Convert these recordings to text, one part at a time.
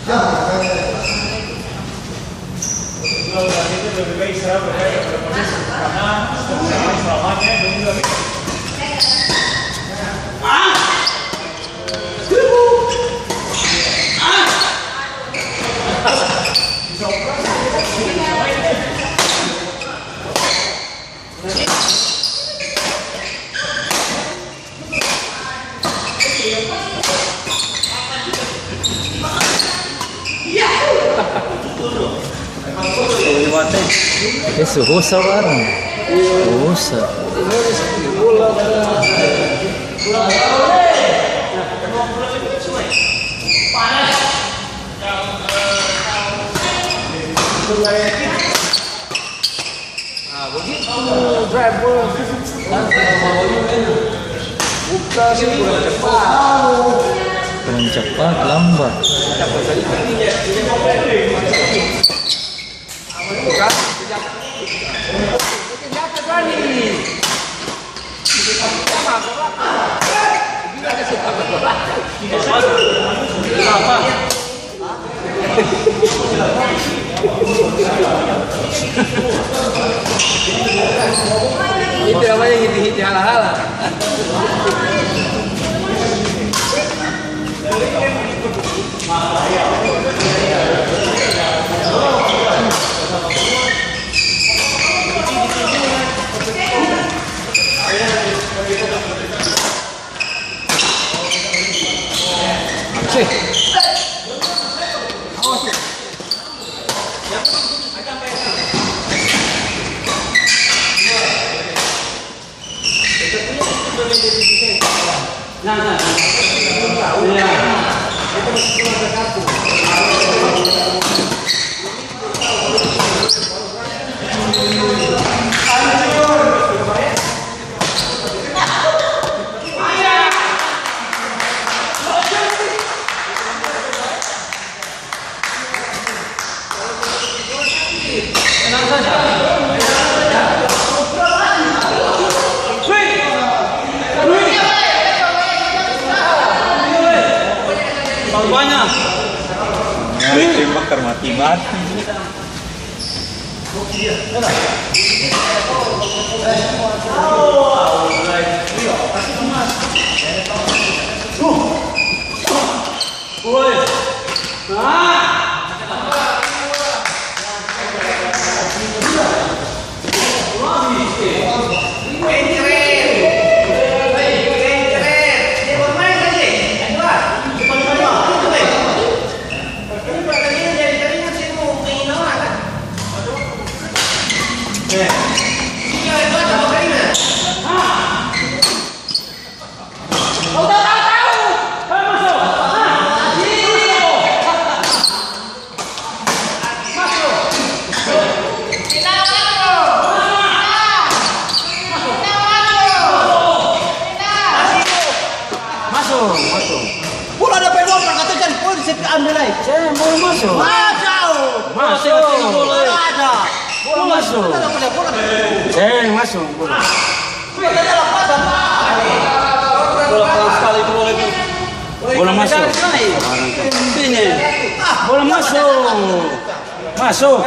Itu lebih baik istirahat daripada proses karena selamanya belum juga bisa. Isso, roça barang. Roça. Nah, begitu drive bola buka sih Kurang cepat, lambat. Itu namanya hiti-hiti hala-hala. Nyari bakar mati-mati. Bola ada pedal katakan bola ambil aja. Saya mau masuk. Masuk. Bola ada. Bola masuk. Saya masuk. Bola. Bola keras sekali bola itu. Bola masuk. Ini. Bola masuk. Masuk.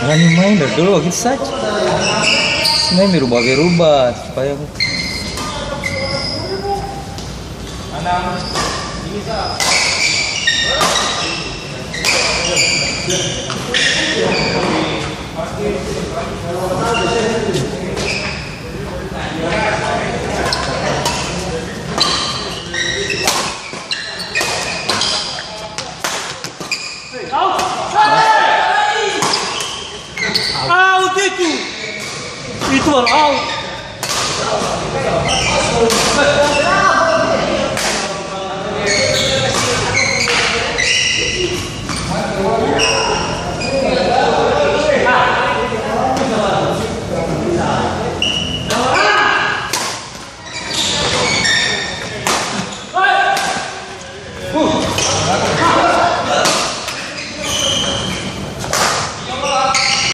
Jangan main dari dulu gitu saja. Sebenarnya berubah-berubah supaya Out itu baru out. Pura